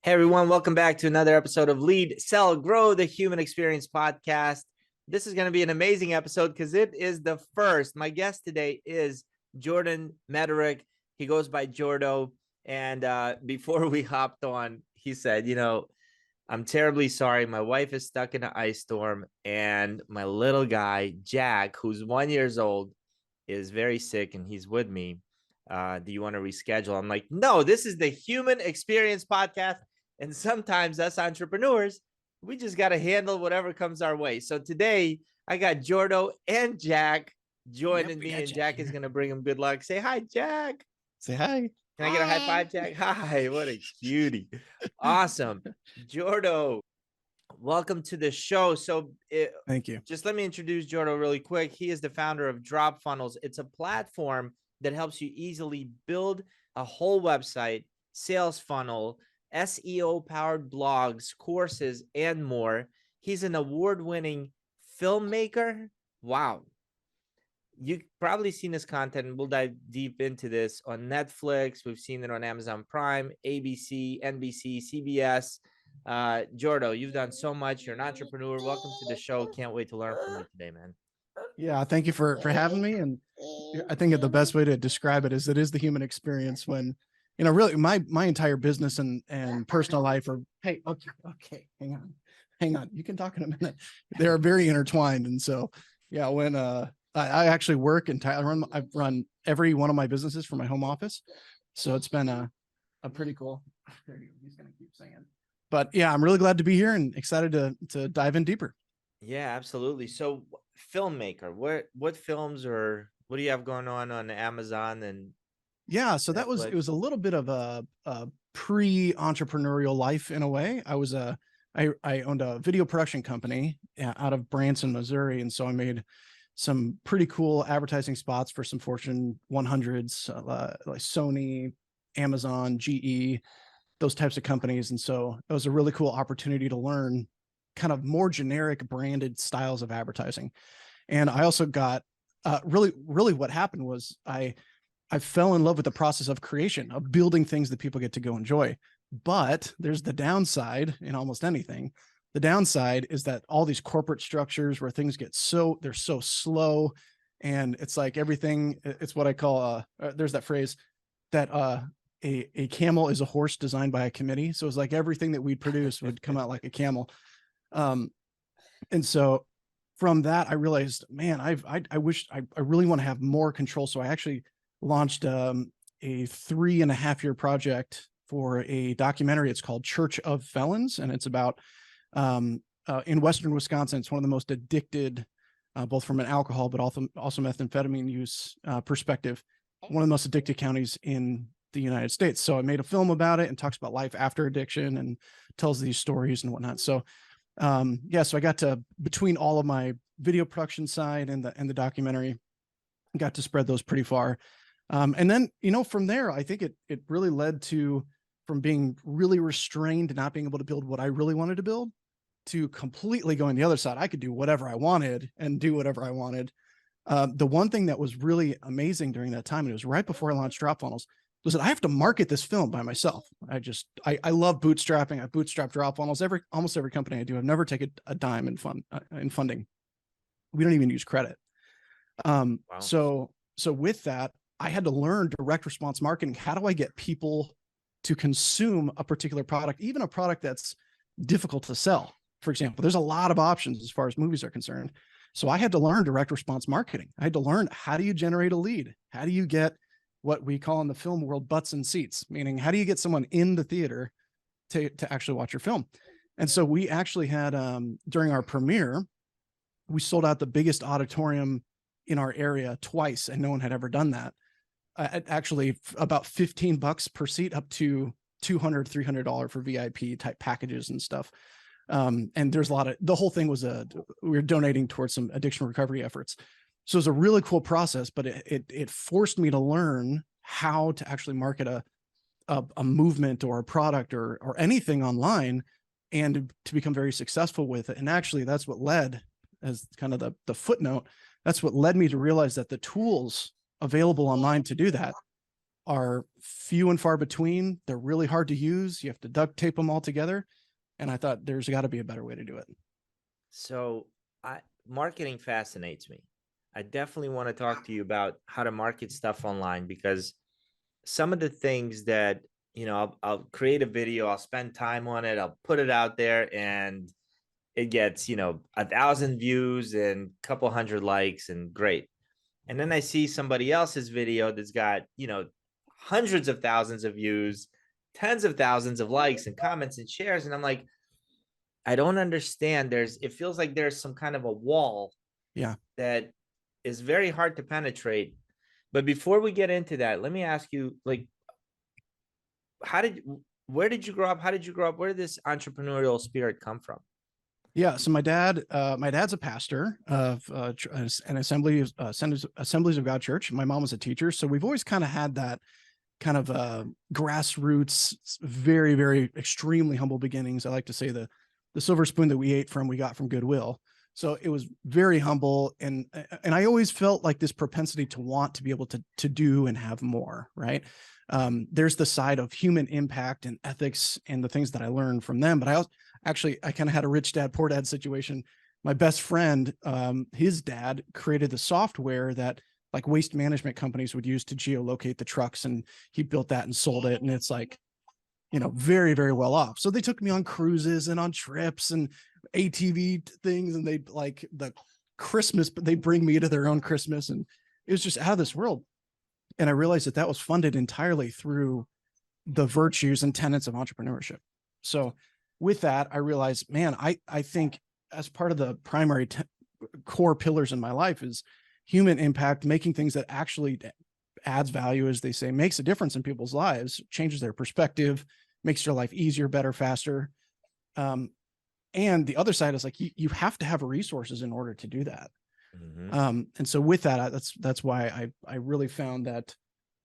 Hey everyone, welcome back to another episode of Lead, Sell, Grow the Human Experience podcast. This is going to be an amazing episode because it is the first. My guest today is Jordan Mederich. He goes by Jordo. And before we hopped on, he said, I'm terribly sorry. My wife is stuck in an ice storm and my little guy, Jack, who's 1 year old, is very sick and he's with me. Do you want to reschedule? I'm like, no, this is the Human Experience podcast. And sometimes us entrepreneurs, we just got to handle whatever comes our way. So today I got Jordo and Jack joining me, and Jack is going to bring him good luck. Say hi, Jack. Say hi. Can I get a high five, Jack? Hi, what a cutie. Awesome. Jordo, welcome to the show. So Thank you. Just let me introduce Jordo really quick. He is the founder of DropFunnels. It's a platform that helps you easily build a whole website, sales funnel, SEO powered blogs, courses, and more. He's an award-winning filmmaker. Wow. You've probably seen his content, and we'll dive deep into this on Netflix. We've seen it on Amazon Prime, ABC, NBC, CBS. Jordo, you've done so much. You're an entrepreneur. Welcome to the show. Can't wait to learn from you today, man. Yeah, thank you for having me. And I think the best way to describe it is the human experience when, really my entire business and personal life are, hey, okay, hang on. You can talk in a minute. They're very intertwined. And so, yeah, when I actually work and I've run every one of my businesses from my home office. So it's been a pretty cool. He's going to keep saying. But yeah, I'm really glad to be here and excited to dive in deeper. Yeah, absolutely. So filmmaker, what films or what do you have going on Amazon? And yeah, so it was a little bit of a pre-entrepreneurial life in a way. I owned a video production company out of Branson, Missouri. And so I made some pretty cool advertising spots for some Fortune 100s, like Sony, Amazon, GE, those types of companies. And so it was a really cool opportunity to learn kind of more generic branded styles of advertising. And I also got really what happened was I fell in love with the process of creation, of building things that people get to go enjoy. But there's the downside in almost anything. The downside is that all these corporate structures where things get they're so slow, and it's like everything, it's what I call, there's that phrase that a camel is a horse designed by a committee. So it's like everything that we'd produce would come out like a camel. And so from that, I realized, man, I wish I really want to have more control. So I actually launched a 3.5 year project for a documentary. It's called Church of Felons, and it's about in Western Wisconsin. It's one of the most addicted, both from an alcohol but also methamphetamine use perspective, one of the most addicted counties in the United States. So I made a film about it and talks about life after addiction and tells these stories and whatnot. So so I got to, between all of my video production side and the documentary, got to spread those pretty far. And then, from there, I think it really led to, from being really restrained and not being able to build what I really wanted to build, to completely going the other side. I could do whatever I wanted and do whatever I wanted. The one thing that was really amazing during that time, and it was right before I launched DropFunnels, was that I have to market this film by myself. I love bootstrapping. I bootstrapped DropFunnels. Almost every company I do, I've never taken a dime in funding. We don't even use credit. Wow. So with that, I had to learn direct response marketing. How do I get people to consume a particular product, even a product that's difficult to sell? For example, there's a lot of options as far as movies are concerned. So I had to learn direct response marketing. I had to learn, how do you generate a lead? How do you get what we call in the film world butts and seats? Meaning, how do you get someone in the theater to actually watch your film? And so we actually had, during our premiere, we sold out the biggest auditorium in our area twice, and no one had ever done that. Actually, about $15 per seat, up to $200, $300 for VIP type packages and stuff. And there's the whole thing was we were donating towards some addiction recovery efforts. So it was a really cool process, but it forced me to learn how to actually market a movement or a product or anything online, and to become very successful with it. And actually, that's what led, as kind of the footnote, that's what led me to realize that the tools available online to do that are few and far between. They're really hard to use. You have to duct tape them all together. And I thought there's got to be a better way to do it. So marketing fascinates me. I definitely want to talk to you about how to market stuff online, because some of the things that, I'll create a video, I'll spend time on it, I'll put it out there, and it gets, 1,000 views and a couple hundred likes, and great. And then I see somebody else's video that's got, hundreds of thousands of views, tens of thousands of likes and comments and shares. And I'm like, I don't understand. It feels like there's some kind of a wall that is very hard to penetrate. But before we get into that, let me ask you, like, where did you grow up? How did you grow up? Where did this entrepreneurial spirit come from? Yeah. So my dad's a pastor of an Assemblies of God church. My mom was a teacher. So we've always kind of had that kind of grassroots, very, very extremely humble beginnings. I like to say the silver spoon that we got from Goodwill. So it was very humble. And I always felt like this propensity to want to be able to do and have more, right? There's the side of human impact and ethics and the things that I learned from them. But I kind of had a rich dad, poor dad situation. My best friend, his dad created the software that like waste management companies would use to geolocate the trucks. And he built that and sold it. And it's like, very, very well off. So they took me on cruises and on trips and ATV things. And they like the Christmas, but they bring me to their own Christmas. And it was just out of this world. And I realized that was funded entirely through the virtues and tenets of entrepreneurship. So with that, I realized, man, I think as part of the primary core pillars in my life is human impact, making things that actually adds value, as they say, makes a difference in people's lives, changes their perspective, makes their life easier, better, faster. And the other side is like, you have to have resources in order to do that. Mm-hmm. And so with that, that's why I really found that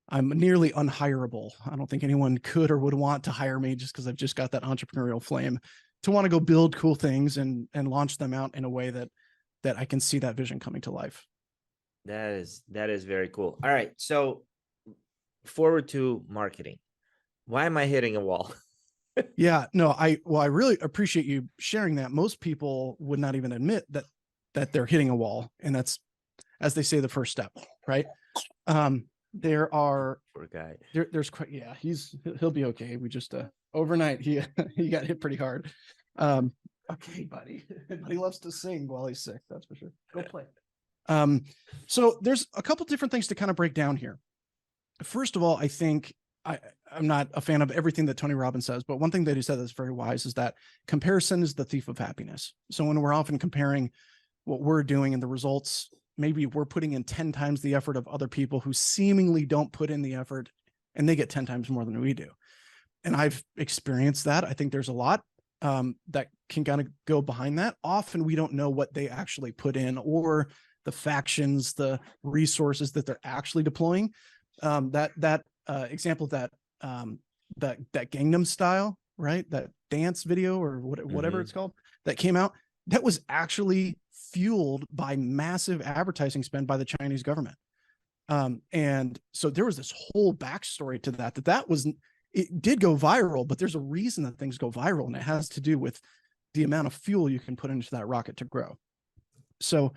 I'm nearly unhireable. I don't think anyone could or would want to hire me just because I've just got that entrepreneurial flame to want to go build cool things and launch them out in a way that I can see that vision coming to life. That is very cool. All right. So forward to marketing. Why am I hitting a wall? Yeah, no, I really appreciate you sharing that. Most people would not even admit that they're hitting a wall. And that's, as they say, the first step, right? There are, poor guy. There's quite, yeah, he'll be okay. We just, overnight, he got hit pretty hard. Okay, buddy. He loves to sing while he's sick. That's for sure. Go play. So there's a couple different things to kind of break down here. First of all, I think I'm not a fan of everything that Tony Robbins says, but one thing that he said that's very wise is that comparison is the thief of happiness. So when we're often comparing what we're doing and the results, maybe we're putting in 10 times the effort of other people who seemingly don't put in the effort, and they get 10 times more than we do. And I've experienced that. I think there's a lot that can kind of go behind that. Often we don't know what they actually put in, or the factions, the resources that they're actually deploying. That example of that Gangnam Style, right? That dance video or whatever it's called that came out, that was actually fueled by massive advertising spend by the Chinese government. And so there was this whole backstory to that it did go viral, but there's a reason that things go viral, and it has to do with the amount of fuel you can put into that rocket to grow. So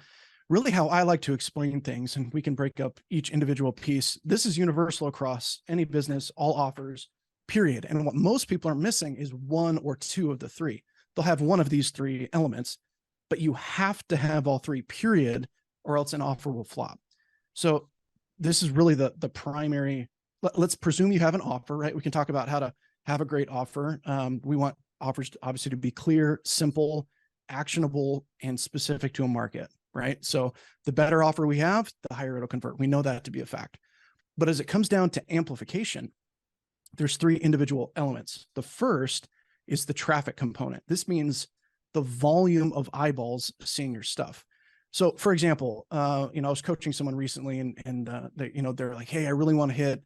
really how I like to explain things, and we can break up each individual piece. This is universal across any business, all offers, period. And what most people are missing is one or two of the three. They'll have one of these three elements, but you have to have all three, period, or else an offer will flop. So this is really the primary. Let's presume you have an offer, right? We can talk about how to have a great offer. We want offers to obviously to be clear, simple, actionable, and specific to a market, right? So the better offer we have, the higher it'll convert. We know that to be a fact. But as it comes down to amplification, there's three individual elements. The first is the traffic component. This means the volume of eyeballs seeing your stuff. So for example, I was coaching someone recently and they're like, hey, I really want to hit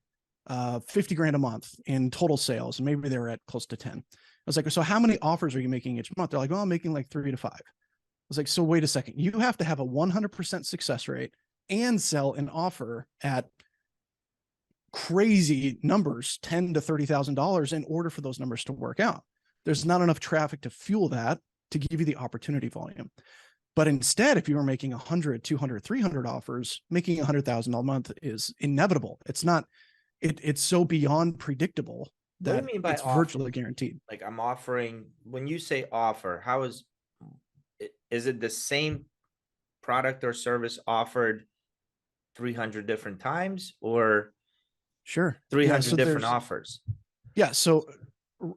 50 grand a month in total sales. And maybe they were at close to 10. I was like, so how many offers are you making each month? They're like, well, I'm making like 3 to 5. I was like, so wait a second, you have to have a 100% success rate and sell an offer at crazy numbers, $10,000 to $30,000, in order for those numbers to work out. There's not enough traffic to fuel that, to give you the opportunity volume. But instead, if you were making 100, 200, 300 offers, making $100,000 a month is inevitable. It's not, it's so beyond predictable What do that you mean by it's offer? virtually guaranteed. Like, I'm offering, when you say offer, how is it the same product or service offered 300 different times, or Sure. 300 different offers? Yeah. So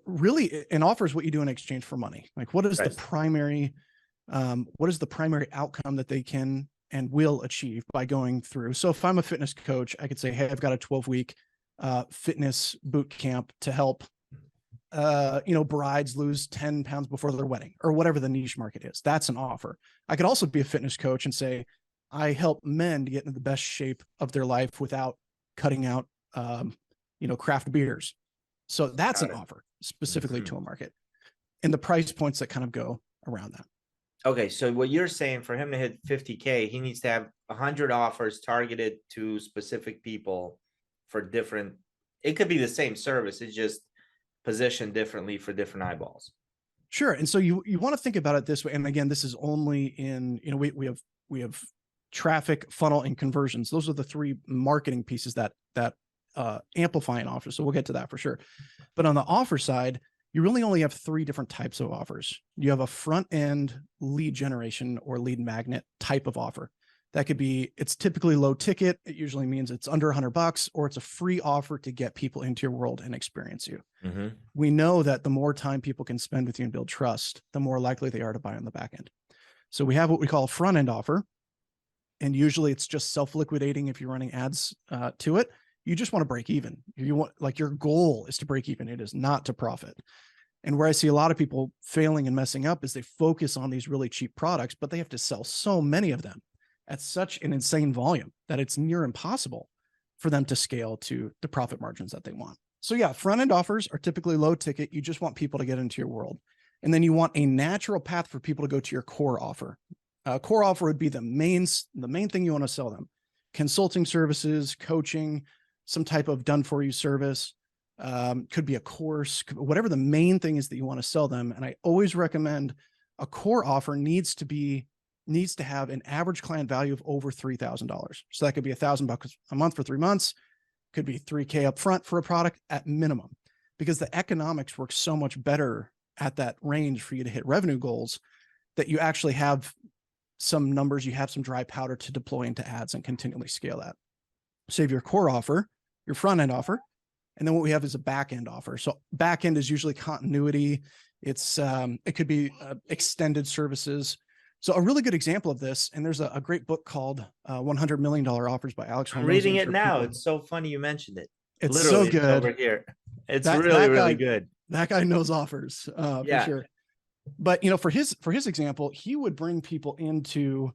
really, an offer is what you do in exchange for money. Like, what is the primary outcome that they can and will achieve by going through? So if I'm a fitness coach, I could say, hey, I've got a 12-week fitness boot camp to help brides lose 10 pounds before their wedding, or whatever the niche market is. That's an offer. I could also be a fitness coach and say, I help men to get into the best shape of their life without cutting out craft beers. So that's an offer specifically to a market, and the price points that kind of go around that. Okay, so what you're saying, for him to hit 50K, he needs to have 100 offers targeted to specific people for different, it could be the same service, it's just positioned differently for different eyeballs. Sure. And so you want to think about it this way. And again, this is only in, we have traffic, funnel, and conversions. Those are the three marketing pieces that amplify an offer. So we'll get to that for sure. But on the offer side, you really only have three different types of offers. You have a front end lead generation or lead magnet type of offer. That could be, it's typically low ticket. It usually means it's under $100, or it's a free offer to get people into your world and experience you. Mm-hmm. We know that the more time people can spend with you and build trust, the more likely they are to buy on the back end. So we have what we call a front end offer. And usually it's just self-liquidating. If you're running ads to it, you just want to break even. You want, like, your goal is to break even. It is not to profit. And where I see a lot of people failing and messing up is they focus on these really cheap products, but they have to sell so many of them at such an insane volume that it's near impossible for them to scale to the profit margins that they want. So yeah, front-end offers are typically low ticket. You just want people to get into your world. And then you want a natural path for people to go to your core offer. Core offer would be the main thing you want to sell them. Consulting services, coaching, some type of done-for-you service, could be a course, whatever the main thing is that you want to sell them. And I always recommend a core offer needs to have an average client value of over $3,000. So that could be $1,000 a month for 3 months, could be $3K up front for a product at minimum, because the economics work so much better at that range for you to hit revenue goals that you actually have some numbers, you have some dry powder to deploy into ads and continually scale that. So you have your core offer, your front end offer, and then what we have is a back end offer. So back end is usually continuity. It's it could be extended services. So a really good example of this, and there's a great book called $100 Million Offers by Alex. I'm reading it now. It's so funny you mentioned it. It's literally, so good. it's over here. It's really good. That guy knows offers for sure. But for his example, he would bring people into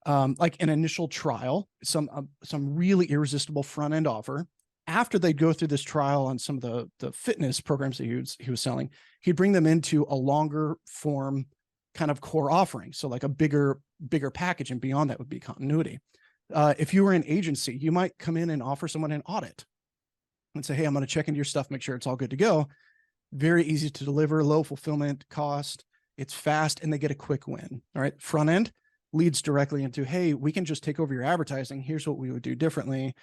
like an initial trial, some really irresistible front end offer. After they go through this trial on some of the fitness programs that he was selling, he'd bring them into a longer form kind of core offering. So like a bigger package, and beyond that would be continuity. If you were an agency, you might come in and offer someone an audit and say, hey, I'm going to check into your stuff, make sure it's all good to go. Very easy to deliver, low fulfillment cost. It's fast, and they get a quick win. All right. Front end leads directly into, hey, we can just take over your advertising. Here's what we would do differently.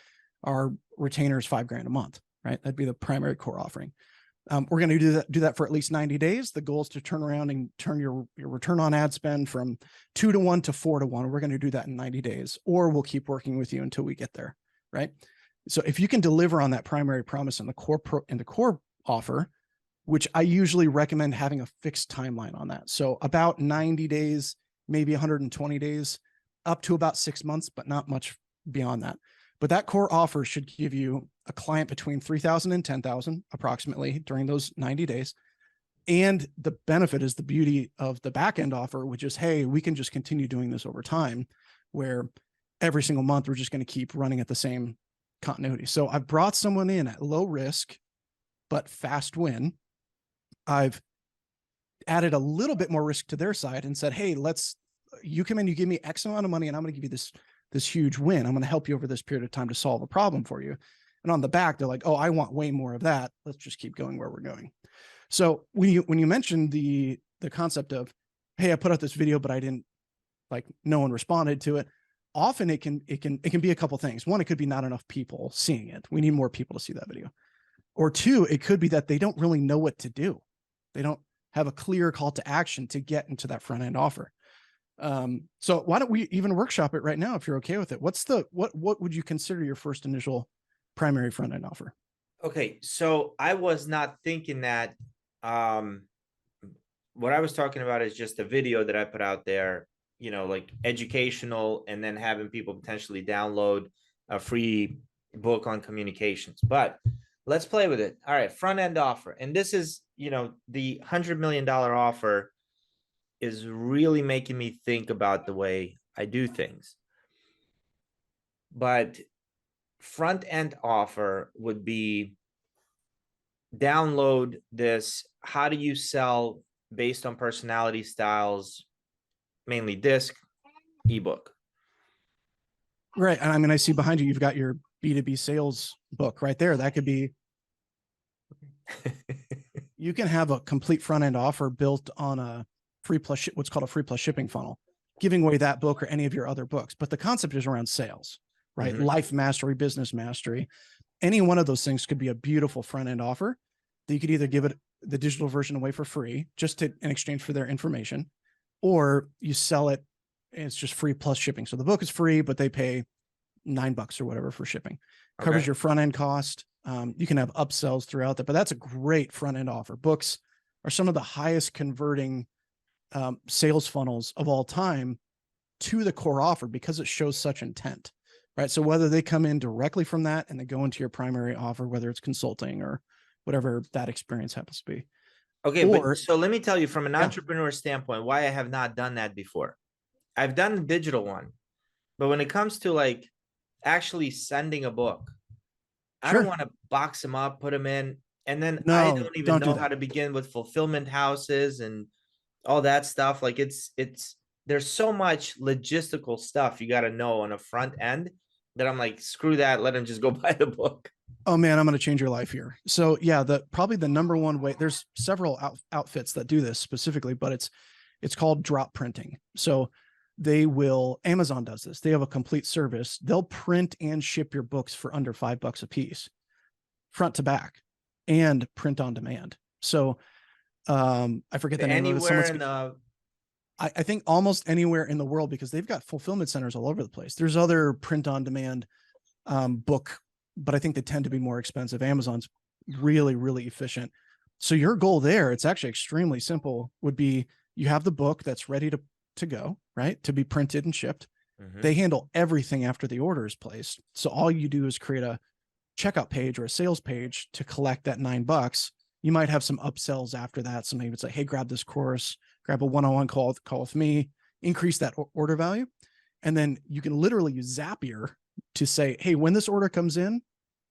Our retainer is $5,000 a month, right? That'd be the primary core offering. We're going to do that for at least 90 days. The goal is to turn around and turn your return on ad spend from 2 to 1 to 4 to 1. We're going to do that in 90 days, or we'll keep working with you until we get there, right? So if you can deliver on that primary promise in the core offer, which I usually recommend having a fixed timeline on that. So about 90 days, maybe 120 days, up to about 6 months, but not much beyond that. But that core offer should give you a client between 3,000 and 10,000 approximately during those 90 days. And the benefit is the beauty of the back end offer, which is, hey, we can just continue doing this over time, where every single month we're just going to keep running at the same continuity. So I've brought someone in at low risk, but fast win. I've added a little bit more risk to their side and said, hey, you come in, you give me X amount of money, and I'm going to give you this huge win. I'm going to help you over this period of time to solve a problem for you. And on the back, they're like, oh, I want way more of that. Let's just keep going where we're going. So when you mentioned the concept of, hey, I put out this video, but I didn't, like, no one responded to it. Often it can be a couple things. One, it could be not enough people seeing it. We need more people to see that video. Or two, it could be that they don't really know what to do. They don't have a clear call to action to get into that front end offer. So why don't we even workshop it right now if you're okay with it? What would you consider your first initial primary front end offer? Okay, so I was not thinking that. What I was talking about is just a video that I put out there, like educational, and then having people potentially download a free book on communications. But let's play with it. All right, front end offer. And this is, the $100 million offer is really making me think about the way I do things. But front end offer would be download this. How do you sell based on personality styles, mainly disc, ebook? Right. And I mean, I see behind you, you've got your B2B sales book right there. That could be, you can have a complete front end offer built on a free plus, what's called a free plus shipping funnel, giving away that book or any of your other books. But the concept is around sales, right? Mm-hmm. Life mastery, business mastery. Any one of those things could be a beautiful front end offer that you could either give it the digital version away for free, just in exchange for their information, or you sell it and it's just free plus shipping. So the book is free, but they pay $9 or whatever for shipping. Covers your front end cost. You can have upsells throughout that, but that's a great front end offer. Books are some of the highest converting sales funnels of all time to the core offer because it shows such intent, right? So whether they come in directly from that and they go into your primary offer, whether it's consulting or whatever that experience happens to be. Okay, but so let me tell you from an entrepreneur standpoint, why I have not done that before. I've done the digital one, but when it comes to like actually sending a book, I don't want to box them up, put them in, and then I don't even know how to begin with fulfillment houses and all that stuff. Like there's so much logistical stuff you got to know on a front end that I'm like, screw that, let them just go buy the book. Oh man, I'm going to change your life here. So yeah, probably the number one way, there's several outfits that do this specifically, but it's called drop printing. So Amazon does this. They have a complete service. They'll print and ship your books for under $5 a piece, front to back, and print on demand. So I forget the name of it. I think almost anywhere in the world, because they've got fulfillment centers all over the place. There's other print on demand book, but I think they tend to be more expensive. Amazon's really, really efficient. So your goal there, it's actually extremely simple, would be you have the book that's ready to go, right? To be printed and shipped. Mm-hmm. They handle everything after the order is placed. So all you do is create a checkout page or a sales page to collect that $9. You might have some upsells after that. So maybe it's like, hey, grab this course, grab a one-on-one call with me, increase that order value. And then you can literally use Zapier to say, hey, when this order comes in,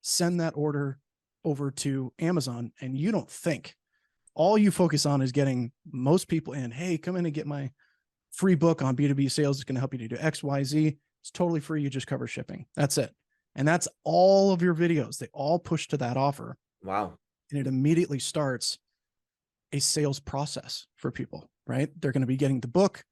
send that order over to Amazon. And you don't think. All you focus on is getting most people in. Hey, come in and get my free book on B2B sales. It's going to help you to do X, Y, Z. It's totally free. You just cover shipping. That's it. And that's all of your videos. They all push to that offer. Wow. And it immediately starts a sales process for people, right? They're going to be getting the book.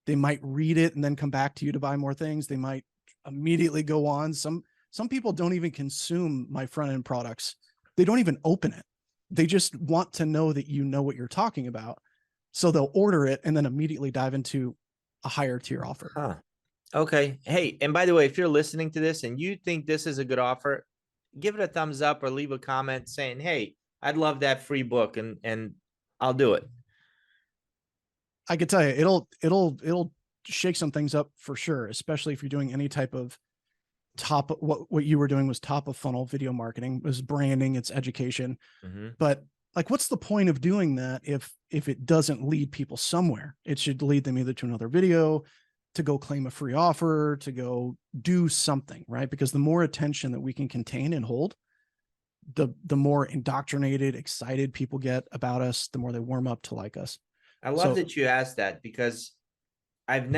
They might read it and then come back to you to buy more things. They might immediately go on. Some people don't even consume my front end products. They don't even open it. They just want to know that you know what you're talking about. So they'll order it and then immediately dive into a higher tier offer. Huh. Okay. Hey, and by the way, if you're listening to this and you think this is a good offer, give it a thumbs up or leave a comment saying, hey, I'd love that free book and I'll do it. I could tell you, it'll shake some things up for sure, especially if you're doing any type of what you were doing was top of funnel video marketing, was branding, it's education. Mm-hmm. But like, what's the point of doing that if it doesn't lead people somewhere? It should lead them either to another video, to go claim a free offer, to go do something, right? Because the more attention that we can contain and hold, the more indoctrinated, excited people get about us, the more they warm up to like us. I love that you asked that, because I've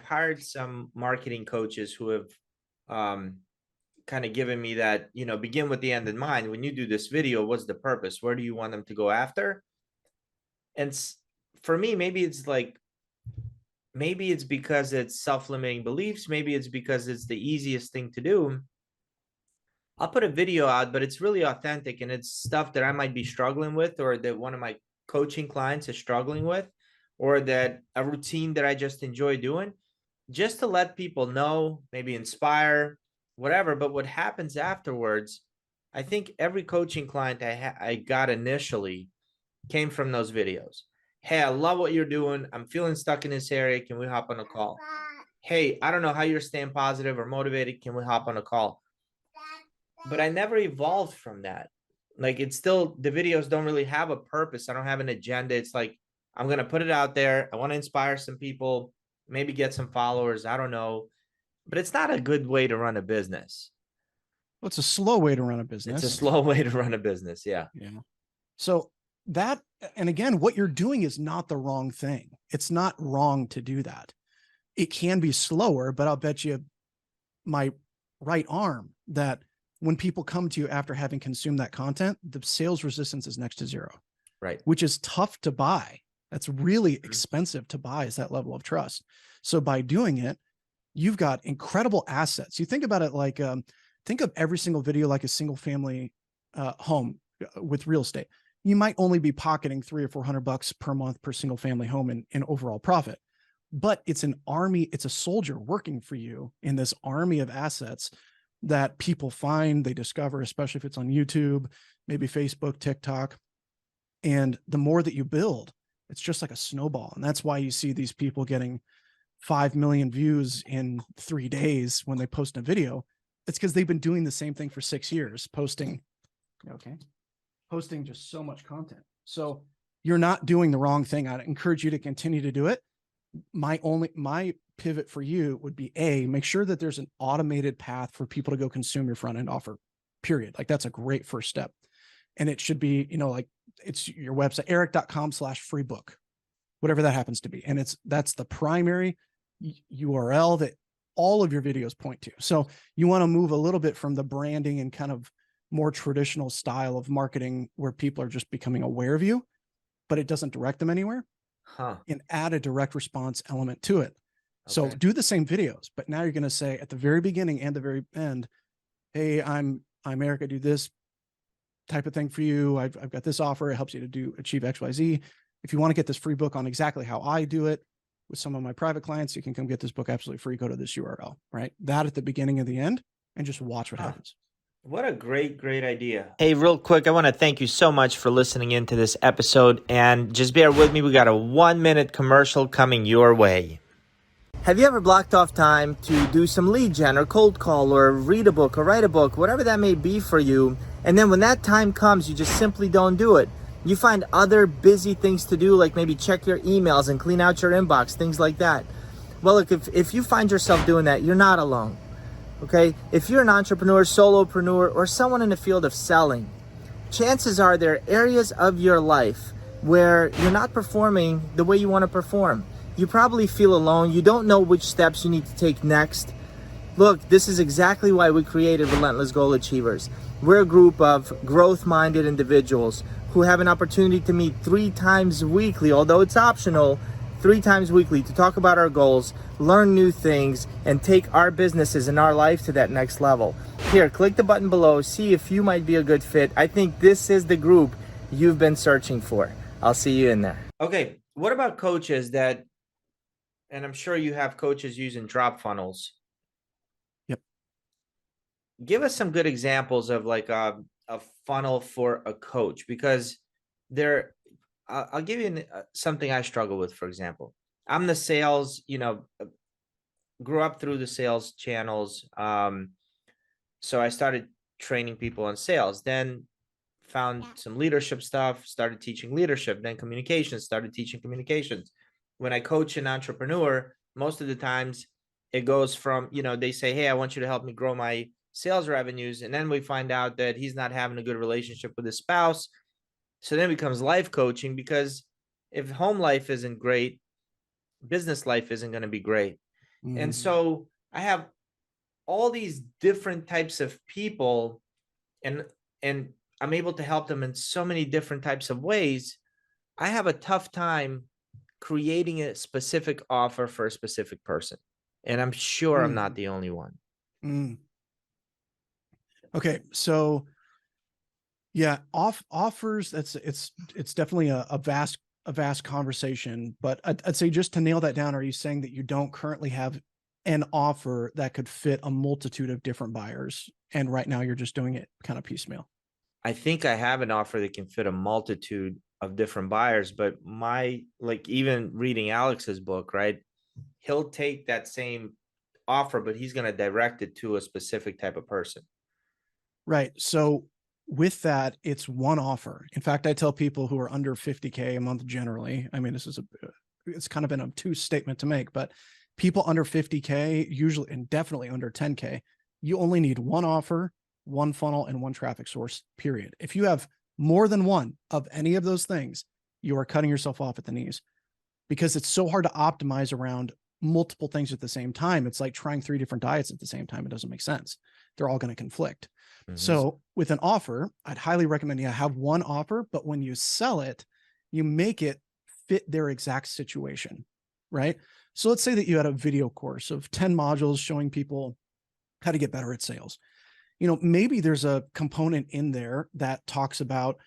hired some marketing coaches who have kind of given me that, begin with the end in mind. When you do this video, what's the purpose? Where do you want them to go after? And for me, maybe it's because it's self-limiting beliefs. Maybe it's because it's the easiest thing to do. I'll put a video out, but it's really authentic, and it's stuff that I might be struggling with, or that one of my coaching clients is struggling with, or that a routine that I just enjoy doing, just to let people know, maybe inspire, whatever. But what happens afterwards, I think every coaching client I got initially came from those videos. Hey, I love what you're doing. I'm feeling stuck in this area. Can we hop on a call? Hey, I don't know how you're staying positive or motivated. Can we hop on a call? But I never evolved from that. Like, it's still, the videos don't really have a purpose. I don't have an agenda. It's like, I'm going to put it out there. I want to inspire some people, maybe get some followers. I don't know. But it's not a good way to run a business. Well, it's a slow way to run a business. It's a slow way to run a business. Yeah. Yeah. So that, and again, what you're doing is not the wrong thing. It's not wrong to do that. It can be slower, but I'll bet you my right arm that when people come to you after having consumed that content, the sales resistance is next to zero. Right. Which is tough to buy. That's really expensive to buy, is that level of trust. So by doing it, you've got incredible assets. You think about it like, think of every single video like a single family home with real estate. You might only be pocketing $300 or $400 per month per single family home in overall profit, but it's an army, it's a soldier working for you in this army of assets that people find, they discover, especially if it's on YouTube, maybe Facebook, TikTok. And the more that you build, it's just like a snowball. And that's why you see these people getting 5 million views in 3 days when they post a video. It's because they've been doing the same thing for 6 years, posting just so much content. So you're not doing the wrong thing. I'd encourage you to continue to do it. My pivot for you would be make sure that there's an automated path for people to go consume your front end offer, period. Like, that's a great first step. And it should be, like, it's your website, eric.com/free book, whatever that happens to be. And that's the primary URL that all of your videos point to. So you want to move a little bit from the branding and kind of more traditional style of marketing where people are just becoming aware of you, but it doesn't direct them anywhere, and add a direct response element to it. So do the same videos, but now you're going to say at the very beginning and the very end, hey, I'm Eric, I do this type of thing for you. I've got this offer. It helps you to achieve XYZ. If you want to get this free book on exactly how I do it with some of my private clients, you can come get this book absolutely free. Go to this URL, right? That at the beginning and the end, and just watch what happens. What a great idea. Hey, real quick, I want to thank you so much for listening into this episode, and just bear with me. We got a 1-minute commercial coming your way. Have you ever blocked off time to do some lead gen or cold call or read a book or write a book, whatever that may be for you, and then when that time comes, you just simply don't do it? You find other busy things to do, like maybe check your emails and clean out your inbox, things like that. Well, look, if you find yourself doing that, you're not alone, okay? If you're an entrepreneur, solopreneur, or someone in the field of selling, chances are there are areas of your life where you're not performing the way you want to perform. You probably feel alone. You don't know which steps you need to take next. Look, this is exactly why we created Relentless Goal Achievers. We're a group of growth-minded individuals who have an opportunity to meet 3 times weekly, although it's optional, 3 times weekly, to talk about our goals, learn new things, and take our businesses and our life to that next level. Here, click the button below, see if you might be a good fit. I think this is the group you've been searching for. I'll see you in there. Okay, what about coaches that, and I'm sure you have coaches using DropFunnels. Yep. Give us some good examples of like a funnel for a coach, because I'll give you something I struggle with. For example, I'm the sales, grew up through the sales channels. So I started training people on sales, then found some leadership stuff, started teaching leadership, then communications, started teaching communications. When I coach an entrepreneur, most of the times it goes from, they say, hey, I want you to help me grow my sales revenues. And then we find out that he's not having a good relationship with his spouse. So then it becomes life coaching, because if home life isn't great, business life isn't going to be great. And so I have all these different types of people, and I'm able to help them in so many different types of ways, I have a tough time creating a specific offer for a specific person. And I'm sure I'm not the only one. Mm. Okay. So yeah, offers, it's definitely a vast conversation, but I'd say just to nail that down, are you saying that you don't currently have an offer that could fit a multitude of different buyers, and right now you're just doing it kind of piecemeal? I think I have an offer that can fit a multitude of different buyers, but like even reading Alex's book, right? He'll take that same offer, but he's going to direct it to a specific type of person. Right. So with that, it's one offer. In fact, I tell people who are under 50K a month generally, I mean, it's kind of an obtuse statement to make, but people under 50K usually, and definitely under 10K, you only need one offer, one funnel, and one traffic source, period. If you have more than one of any of those things, you are cutting yourself off at the knees, because it's so hard to optimize around multiple things at the same time. It's like trying 3 different diets at the same time. It doesn't make sense. They're all going to conflict. Mm-hmm. So with an offer, I'd highly recommend you have one offer, but when you sell it, you make it fit their exact situation, right? So let's say that you had a video course of 10 modules showing people how to get better at sales. Maybe there's a component in there that talks about,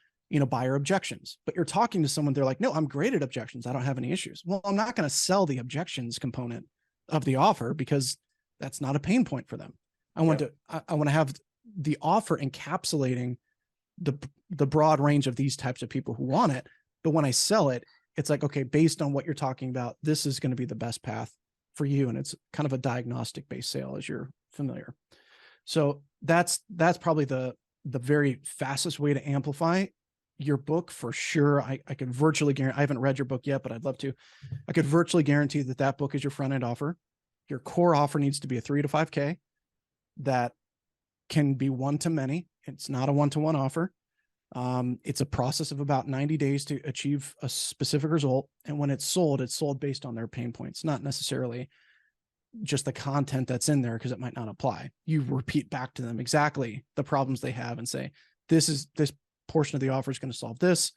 buyer objections, but you're talking to someone, they're like, no, I'm great at objections, I don't have any issues. Well, I'm not going to sell the objections component of the offer because that's not a pain point for them. I want to have the offer encapsulating the broad range of these types of people who want it. But when I sell it, it's like, okay, based on what you're talking about, this is going to be the best path for you. And it's kind of a diagnostic based sale, as you're familiar. So that's probably the very fastest way to amplify your book for sure. I could virtually guarantee, I haven't read your book yet, but I'd love to. I could virtually guarantee that book is your front end offer. Your core offer needs to be a 3 to 5K that can be one to many. It's not a one-to-one offer. It's a process of about 90 days to achieve a specific result. And when it's sold based on their pain points, not necessarily just the content that's in there, because it might not apply. You repeat back to them exactly the problems they have and say, this portion of the offer is going to solve this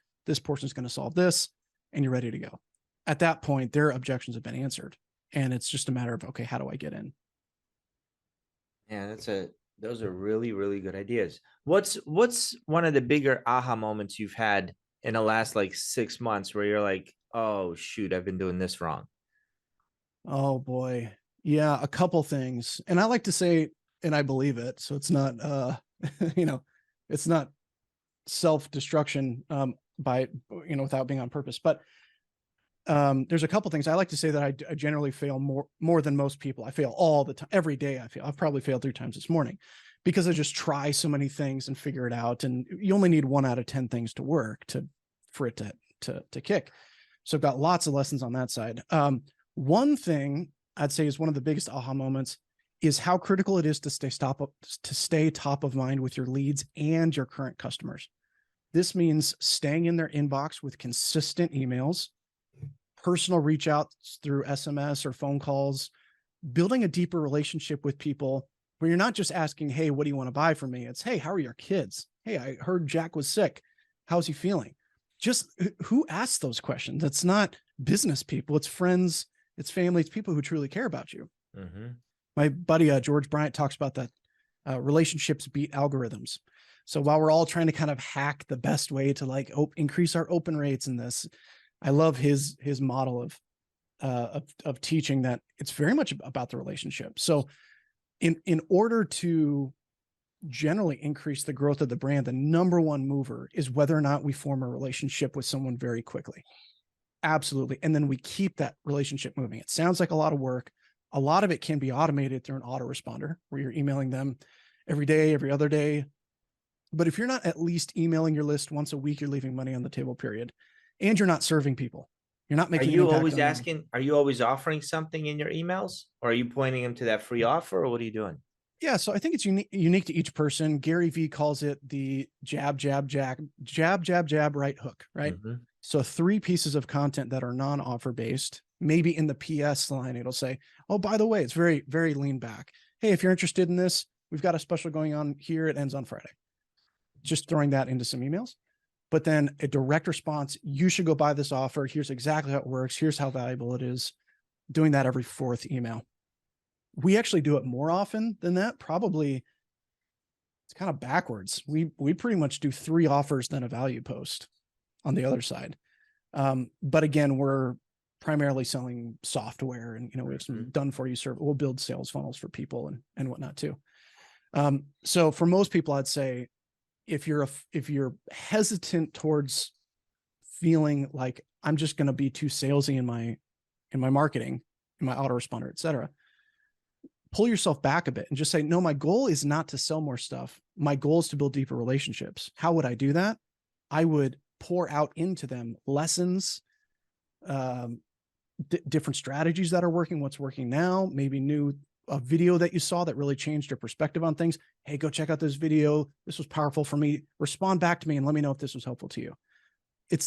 portion is going to solve this, and you're ready to go. At that point, their objections have been answered. And it's just a matter of, okay, how do I get in? Yeah, those are really, really good ideas. What's one of the bigger aha moments you've had in the last like 6 months where you're like, oh shoot, I've been doing this wrong? Oh boy. Yeah, a couple things. And I like to say, and I believe it, so it's not it's not self-destruction by without being on purpose. But there's a couple things. I like to say that I generally fail more than most people. I fail all the time. Every day I fail. I've probably failed 3 times this morning because I just try so many things and figure it out. And you only need 1 out of 10 things to work for it to kick. So I've got lots of lessons on that side. One thing I'd say is one of the biggest aha moments is how critical it is to stay top of mind with your leads and your current customers. This means staying in their inbox with consistent emails, personal reach outs through SMS or phone calls, building a deeper relationship with people where you're not just asking, hey, what do you want to buy from me? It's, hey, how are your kids? Hey, I heard Jack was sick. How's he feeling? Just who asks those questions? It's not business people, it's friends, it's family, it's people who truly care about you. Mm-hmm. My buddy, George Bryant, talks about that relationships beat algorithms. So while we're all trying to kind of hack the best way to increase our open rates in this, I love his model of teaching that it's very much about the relationship. So in order to generally increase the growth of the brand, the number one mover is whether or not we form a relationship with someone very quickly. Absolutely. And then we keep that relationship moving. It sounds like a lot of work. A lot of it can be automated through an autoresponder where you're emailing them every day, every other day. But if you're not at least emailing your list once a week, you're leaving money on the table, period. And you're not serving people. You're not making. Are you always asking? Are you always offering something in your emails, or are you pointing them to that free offer, or what are you doing? Yeah, so I think it's unique to each person. Gary Vee calls it the jab, jab, right hook, right? Mm-hmm. So 3 pieces of content that are non-offer based. Maybe in the PS line, it'll say, oh, by the way, it's very, very lean back. hey, if you're interested in this, we've got a special going on here. It ends on Friday. Just throwing that into some emails. But then a direct response, you should go buy this offer. Here's exactly how it works. Here's how valuable it is. Doing that every fourth email. We actually do it more often than that. Probably it's kind of backwards. We pretty much do 3 offers, then a value post on the other side. But again, we're primarily selling software, and we have some done for you service. We'll build sales funnels for people and whatnot too. So for most people, I'd say if you're hesitant towards feeling like I'm just going to be too salesy in my marketing, in my autoresponder, et cetera, pull yourself back a bit and just say, no, my goal is not to sell more stuff. My goal is to build deeper relationships. How would I do that? I would pour out into them lessons, different strategies that are working, what's working now, maybe a video that you saw that really changed your perspective on things. Hey, go check out this video. This was powerful for me. Respond back to me and let me know if this was helpful to you.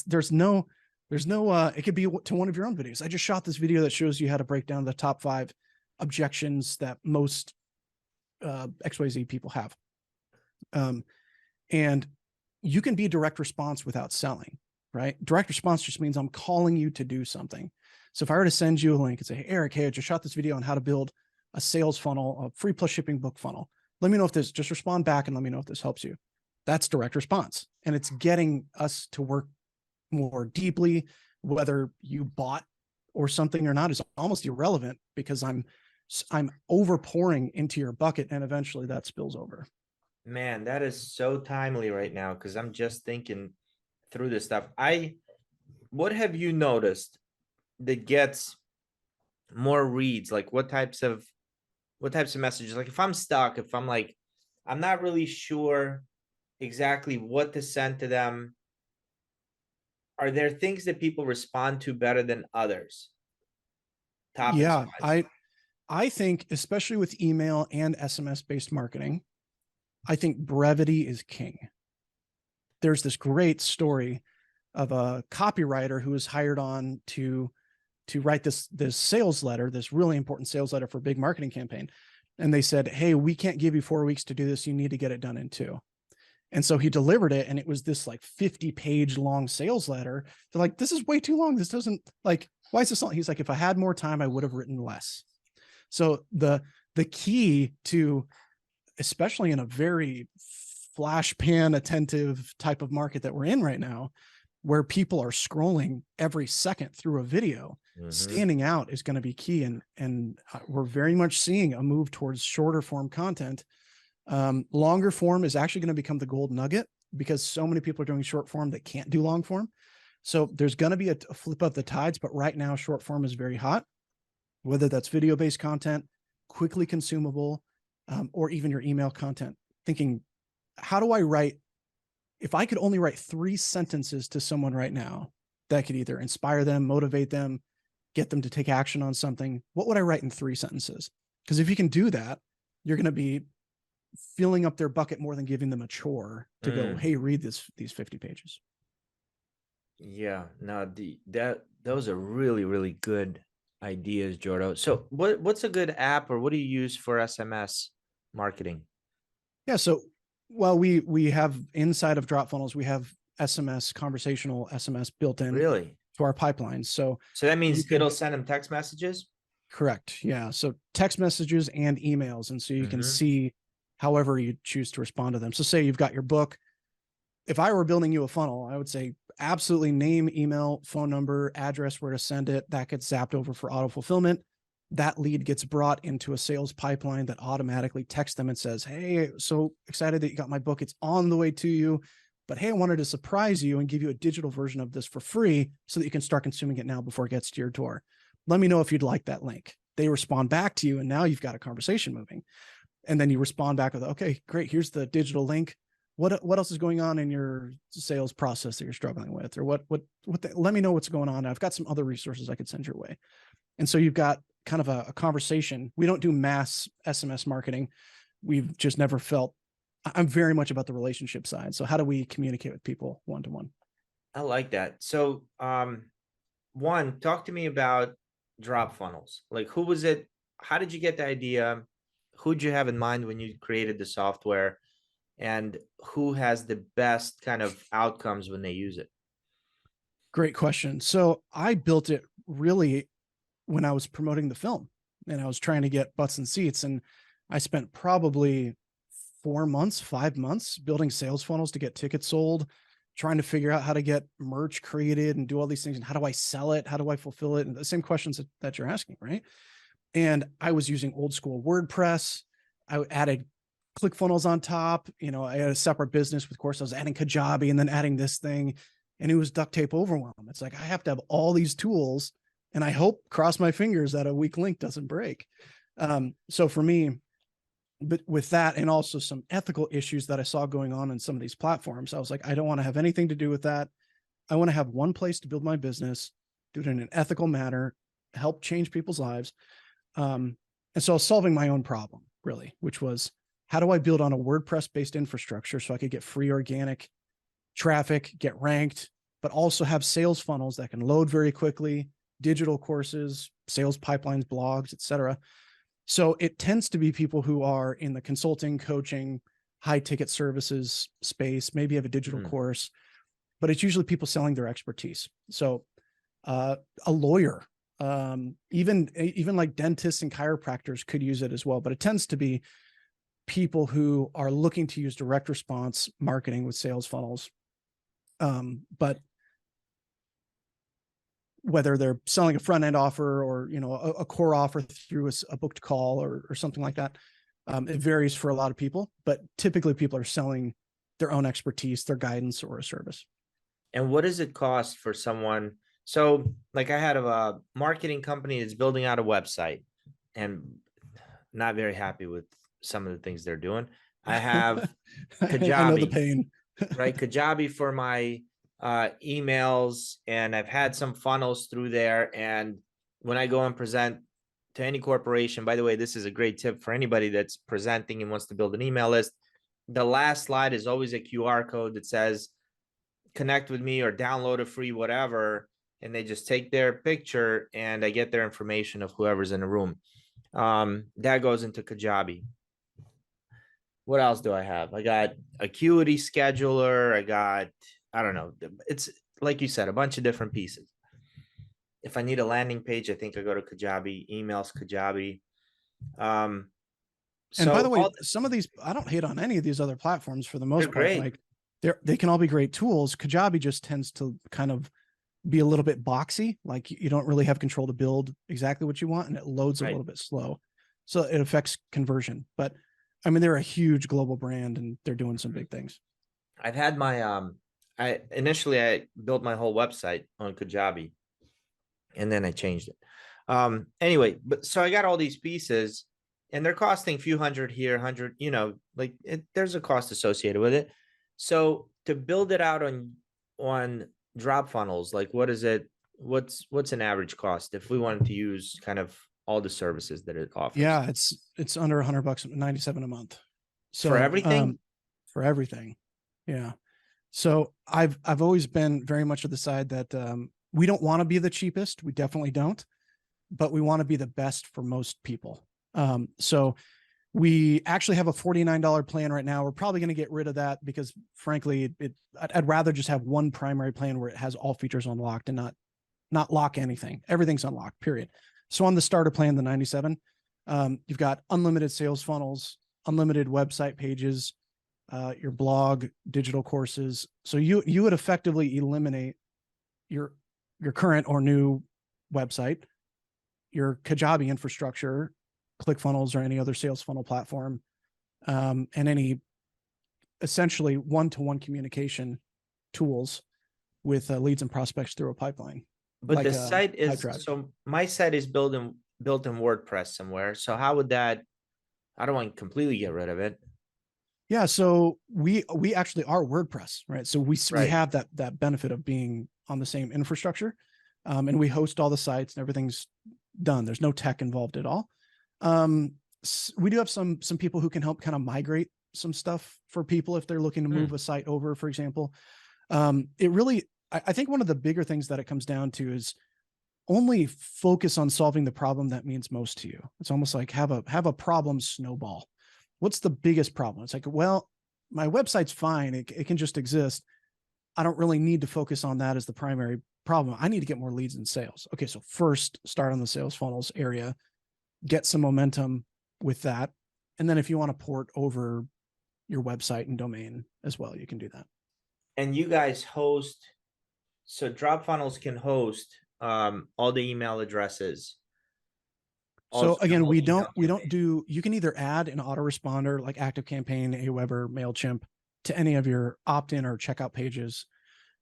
There's no, it could be to one of your own videos. I just shot this video that shows you how to break down the top 5 objections that most XYZ people have. And you can be direct response without selling, right? Direct response just means I'm calling you to do something. So if I were to send you a link and say, hey, Eric, hey, I just shot this video on how to build a sales funnel, a free plus shipping book funnel. Let me know if just respond back and let me know if this helps you. That's direct response. And it's getting us to work more deeply. Whether you bought or something or not is almost irrelevant, because I'm overpouring into your bucket, and eventually that spills over. Man, that is so timely right now, because I'm just thinking through this stuff. What have you noticed that gets more reads? Like what types of messages? Like if I'm stuck, if I'm like, I'm not really sure exactly what to send to them, are there things that people respond to better than others? Yeah, Topics. I think, especially with email and SMS based marketing, I think brevity is king. There's this great story of a copywriter who was hired on to write this sales letter, this really important sales letter for a big marketing campaign. And they said, hey, we can't give you 4 weeks to do this. You need to get it done in 2. And so he delivered it, and it was this like 50-page long sales letter. They're like, this is way too long. This doesn't, like, why is this long? He's like, if I had more time, I would have written less. So the key to, especially in a very flash pan attentive type of market that we're in right now, where people are scrolling every second through a video, standing out is going to be key. And we're very much seeing a move towards shorter form content. Longer form is actually going to become the gold nugget, because so many people are doing short form that can't do long form. So there's going to be a flip of the tides, but right now short form is very hot, whether that's video-based content, quickly consumable, or even your email content. Thinking, how do I write, if I could only write 3 sentences to someone right now that could either inspire them, motivate them, get them to take action on something, what would I write in 3 sentences? Because if you can do that, you're going to be filling up their bucket more than giving them a chore to go, hey, read these 50 pages. Yeah, no, those are really, really good ideas, Jordo. So what's a good app, or what do you use for SMS marketing? Yeah, so we have inside of DropFunnels, we have SMS, conversational SMS built in Really? to our pipelines. So that means it'll send them text messages? Correct. Yeah. So text messages and emails. And so you can see however you choose to respond to them. So say you've got your book. If I were building you a funnel, I would say absolutely name, email, phone number, address, where to send it. That gets zapped over for auto fulfillment. That lead gets brought into a sales pipeline that automatically texts them and says, hey, so excited that you got my book. It's on the way to you. But hey, I wanted to surprise you and give you a digital version of this for free so that you can start consuming it now before it gets to your door. Let me know if you'd like that link. They respond back to you, and now you've got a conversation moving. And then you respond back with, okay, great. Here's the digital link. What else is going on in your sales process that you're struggling with? Or let me know what's going on. I've got some other resources I could send your way. And so you've got kind of a conversation. We don't do mass SMS marketing. We've just never felt, I'm very much about the relationship side. So how do we communicate with people one-to-one? I like that. So, one, talk to me about DropFunnels. Like, who was it? How did you get the idea? who'd you have in mind when you created the software, and who has the best kind of outcomes when they use it? Great question. So I built it really when I was promoting the film and I was trying to get butts and seats. And I spent probably 4 months, 5 months building sales funnels to get tickets sold, trying to figure out how to get merch created and do all these things. And how do I sell it? How do I fulfill it? And the same questions that you're asking, right? And I was using old school WordPress. I added ClickFunnels on top. I had a separate business. Of course, I was adding Kajabi and then adding this thing, and it was duct tape overwhelm. It's like, I have to have all these tools, and I hope, cross my fingers, that a weak link doesn't break. So for me, but with that, and also some ethical issues that I saw going on in some of these platforms, I was like, I don't want to have anything to do with that. I want to have one place to build my business, do it in an ethical manner, help change people's lives. And so I was solving my own problem, really, which was, how do I build on a WordPress-based infrastructure so I could get free organic traffic, get ranked, but also have sales funnels that can load very quickly, digital courses, sales pipelines, blogs, etc. So it tends to be people who are in the consulting, coaching, high ticket services space, maybe have a digital course, but it's usually people selling their expertise. So a lawyer, even like dentists and chiropractors could use it as well, but it tends to be people who are looking to use direct response marketing with sales funnels. But whether they're selling a front end offer or, a core offer through a booked call or something like that, it varies for a lot of people, but typically people are selling their own expertise, their guidance, or a service. And what does it cost for someone? So like, I had a marketing company that's building out a website and not very happy with some of the things they're doing. I have Kajabi. I know the pain. Right? Kajabi for my emails, and I've had some funnels through there. And when I go and present to any corporation, by the way, this is a great tip for anybody that's presenting and wants to build an email list. The last slide is always a QR code that says, connect with me or download a free whatever. And they just take their picture and I get their information of whoever's in the room. That goes into Kajabi. What else do I have? I got Acuity Scheduler. I don't know. It's like you said, a bunch of different pieces. If I need a landing page, I think I go to Kajabi. Emails, Kajabi. And by the way, some of these, I don't hate on any of these other platforms for the most part. Great. Like they can all be great tools. Kajabi just tends to kind of be a little bit boxy. Like you don't really have control to build exactly what you want, and it loads a little bit slow. So it affects conversion. But I mean, they're a huge global brand and they're doing some big things. I've had my, I built my whole website on Kajabi and then I changed it. Anyway, but so I got all these pieces and they're costing a few hundred here, 100, there's a cost associated with it. So to build it out on DropFunnels, like what is it? What's an average cost if we wanted to use kind of all the services that it offers? Yeah, it's under $100, 97 a month. So for everything? For everything. Yeah. So I've always been very much of the side that we don't want to be the cheapest. We definitely don't, but we want to be the best for most people. So we actually have a $49 plan right now. We're probably going to get rid of that because frankly, I'd rather just have one primary plan where it has all features unlocked and not lock anything. Everything's unlocked, period. So on the starter plan, the 97, you've got unlimited sales funnels, unlimited website pages, your blog, digital courses. So you would effectively eliminate your current or new website, your Kajabi infrastructure, ClickFunnels or any other sales funnel platform, and any essentially one-to-one communication tools with leads and prospects through a pipeline. But the site is, so my site is built in WordPress somewhere. So how would that, I don't want to completely get rid of it. Yeah. So we actually are WordPress, right? So we have that benefit of being on the same infrastructure, and we host all the sites and everything's done. There's no tech involved at all. We do have some people who can help kind of migrate some stuff for people if they're looking to move a site over, for example. It really, I think one of the bigger things that it comes down to is only focus on solving the problem that means most to you. It's almost like have a problem snowball. What's the biggest problem? It's like, well, my website's fine. It can just exist. I don't really need to focus on that as the primary problem. I need to get more leads and sales. Okay, so first start on the sales funnels area, get some momentum with that. And then if you want to port over your website and domain as well, you can do that. And you guys host, so DropFunnels can host all the email addresses. So again, we don't do, you can either add an autoresponder like ActiveCampaign, Aweber, MailChimp to any of your opt-in or checkout pages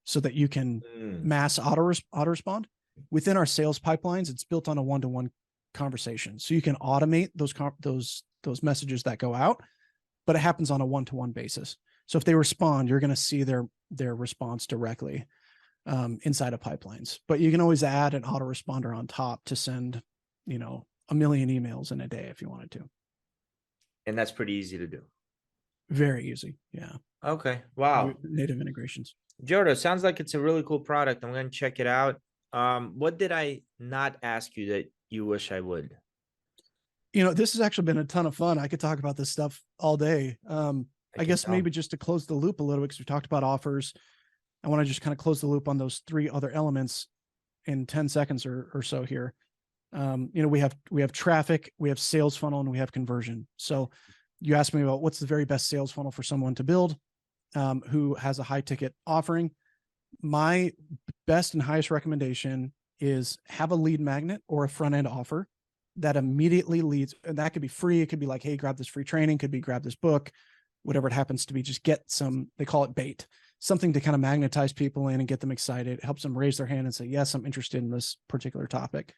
so that you can mass autorespond. Within our sales pipelines, it's built on a one-to-one conversation. So you can automate those messages that go out, but it happens on a one-to-one basis. So if they respond, you're going to see their response directly inside of pipelines. But you can always add an autoresponder on top to send, 1 million emails in a day if you wanted to. And that's pretty easy to do. Very easy. Yeah. Okay. Wow. Native integrations. Jordo, sounds like it's a really cool product. I'm going to check it out. What did I not ask you that you wish I would? This has actually been a ton of fun. I could talk about this stuff all day. I guess maybe just to close the loop a little bit, because we talked about offers. I want to just kind of close the loop on those 3 other elements in 10 seconds or so here. We have traffic, we have sales funnel, and we have conversion. So you asked me about what's the very best sales funnel for someone to build who has a high ticket offering. My best and highest recommendation is have a lead magnet or a front end offer that immediately leads. And that could be free. It could be like, hey, grab this free training, could be grab this book, whatever it happens to be. Just get some, they call it bait, something to kind of magnetize people in and get them excited. It helps them raise their hand and say, yes, I'm interested in this particular topic.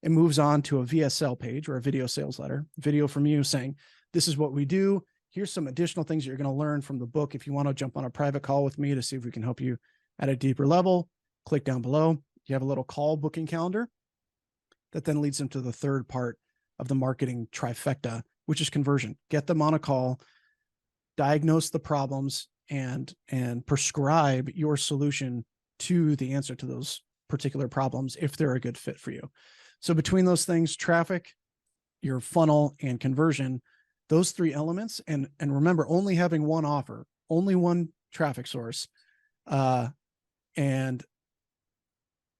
It moves on to a VSL page or a video sales letter, video from you saying, this is what we do. Here's some additional things you're going to learn from the book. If you want to jump on a private call with me to see if we can help you at a deeper level, click down below. You have a little call booking calendar that then leads them to the third part of the marketing trifecta, which is conversion. Get them on a call, diagnose the problems, and prescribe your solution to the answer to those particular problems if they're a good fit for you. So between those things, traffic, your funnel, and conversion, those 3 elements, and remember, only having one offer, only one traffic source, and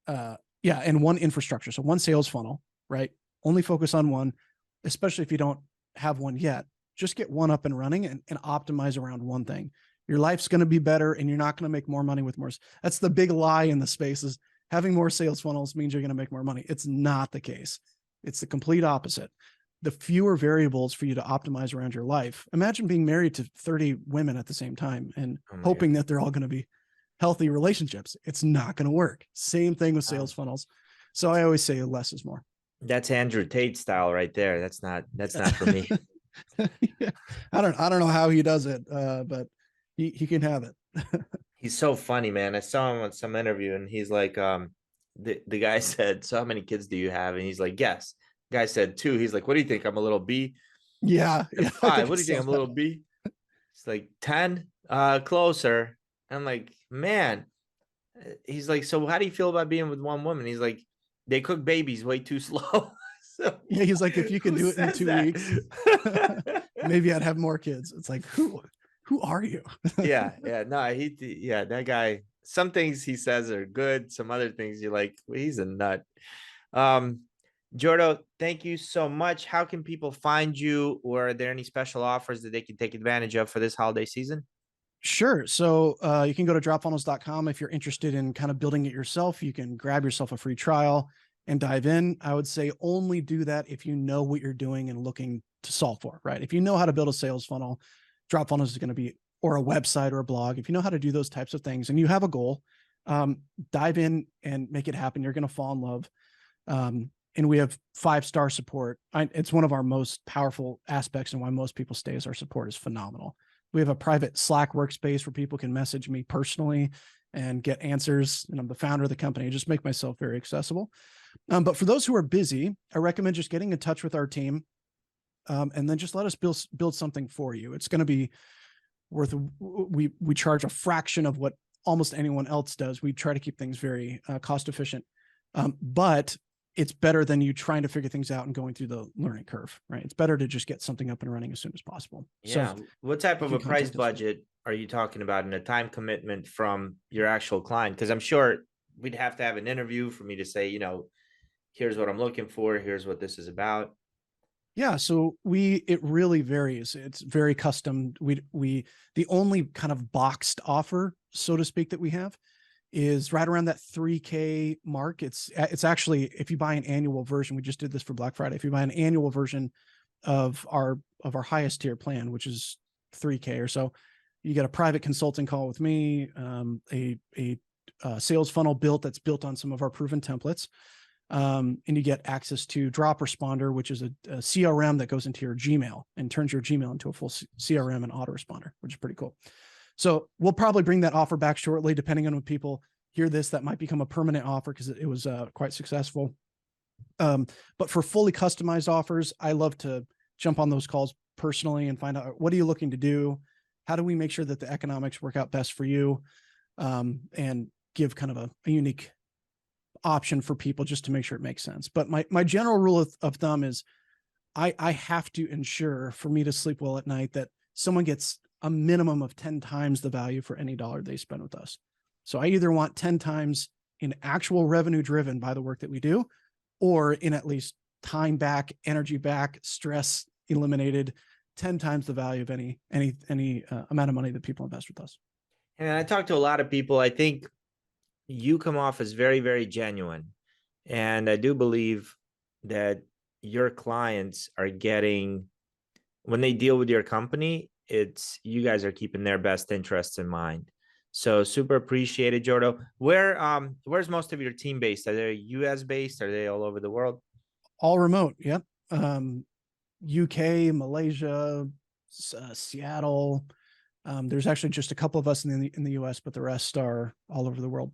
one infrastructure. So one sales funnel, right? Only focus on one, especially if you don't have one yet. Just get one up and running and optimize around one thing. Your life's going to be better, and you're not going to make more money with more. That's the big lie in the space, is having more sales funnels means you're going to make more money. It's not the case. It's the complete opposite. The fewer variables for you to optimize around your life. Imagine being married to 30 women at the same time and hoping that they're all going to be healthy relationships. It's not going to work. Same thing with sales funnels. So I always say less is more. That's Andrew Tate style right there. That's not for me. Yeah. I don't know how he does it, but he can have it. He's so funny, man. I saw him on some interview, and he's like, the guy said, so how many kids do you have? And he's like, yes. The guy said 2. He's like, what do you think? I'm a little B? Yeah. 5. What do you think? I'm a little B? It's like 10, closer. I'm like, man. He's like, so how do you feel about being with one woman? He's like, they cook babies way too slow. So yeah, he's like, if you can do it in 2 weeks, maybe I'd have more kids. It's like, who are you? yeah. No, that guy, some things he says are good. Some other things you're like, well, he's a nut. Jordo, thank you so much. How can people find you, or are there any special offers that they can take advantage of for this holiday season? Sure. So you can go to dropfunnels.com if you're interested in kind of building it yourself. You can grab yourself a free trial and dive in. I would say only do that if you know what you're doing and looking to solve for, right? If you know how to build a sales funnel, DropFunnels is going to be, or a website or a blog. If you know how to do those types of things and you have a goal, dive in and make it happen. You're going to fall in love. And we have 5-star support. It's one of our most powerful aspects, and why most people stay is our support is phenomenal. We have a private Slack workspace where people can message me personally and get answers. And I'm the founder of the company. I just make myself very accessible. But for those who are busy, I recommend just getting in touch with our team, and then just let us build something for you. It's going to be worth, we charge a fraction of what almost anyone else does. We try to keep things very cost efficient. But it's better than you trying to figure things out and going through the learning curve, right? It's better to just get something up and running as soon as possible. Yeah. So What type you of a can price contact us. budget are you talking about and a time commitment from your actual client? Because I'm sure we'd have to have an interview for me to say, here's what I'm looking for. Here's what this is about. Yeah, so it really varies. It's very custom. The only kind of boxed offer, so to speak, that we have is right around that 3K mark. It's actually, if you buy an annual version, we just did this for Black Friday. If you buy an annual version of our highest tier plan, which is 3K or so, you get a private consulting call with me, a sales funnel that's built on some of our proven templates. And you get access to Drop Responder, which is a CRM that goes into your Gmail and turns your Gmail into a full CRM and autoresponder, which is pretty cool. So we'll probably bring that offer back shortly, depending on when people hear this. That might become a permanent offer because it was quite successful. But for fully customized offers, I love to jump on those calls personally and find out, what are you looking to do? How do we make sure that the economics work out best for you? And give kind of a unique option for people just to make sure it makes sense. But my general rule of thumb is I have to ensure, for me to sleep well at night, that someone gets a minimum of 10 times the value for any dollar they spend with us. So I either want 10 times in actual revenue driven by the work that we do, or in at least time back, energy back, stress eliminated, 10 times the value of any amount of money that people invest with us. And I talk to a lot of people. I think you come off as very, very genuine. And I do believe that your clients are getting, when they deal with your company, it's you guys are keeping their best interests in mind. So super appreciated, Jordo. Where's most of your team based? Are they US based? Are they all over the world? All remote. Yep. UK, Malaysia, Seattle. There's actually just a couple of us in the US, but the rest are all over the world.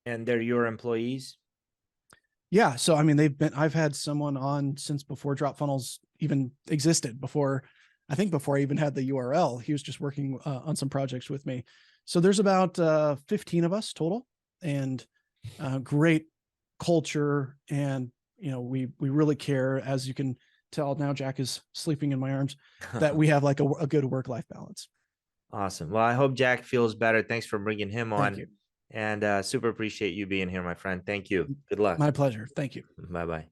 And they're your employees? Yeah. So, I mean, I've had someone on since before DropFunnels even existed, I think before I even had the URL. He was just working on some projects with me. So there's about 15 of us total, and great culture. And, we really care, as you can tell now, Jack is sleeping in my arms, that we have like a good work-life balance. Awesome. Well, I hope Jack feels better. Thanks for bringing him on. Thank you. And super appreciate you being here, my friend. Thank you. Good luck. My pleasure. Thank you. Bye-bye.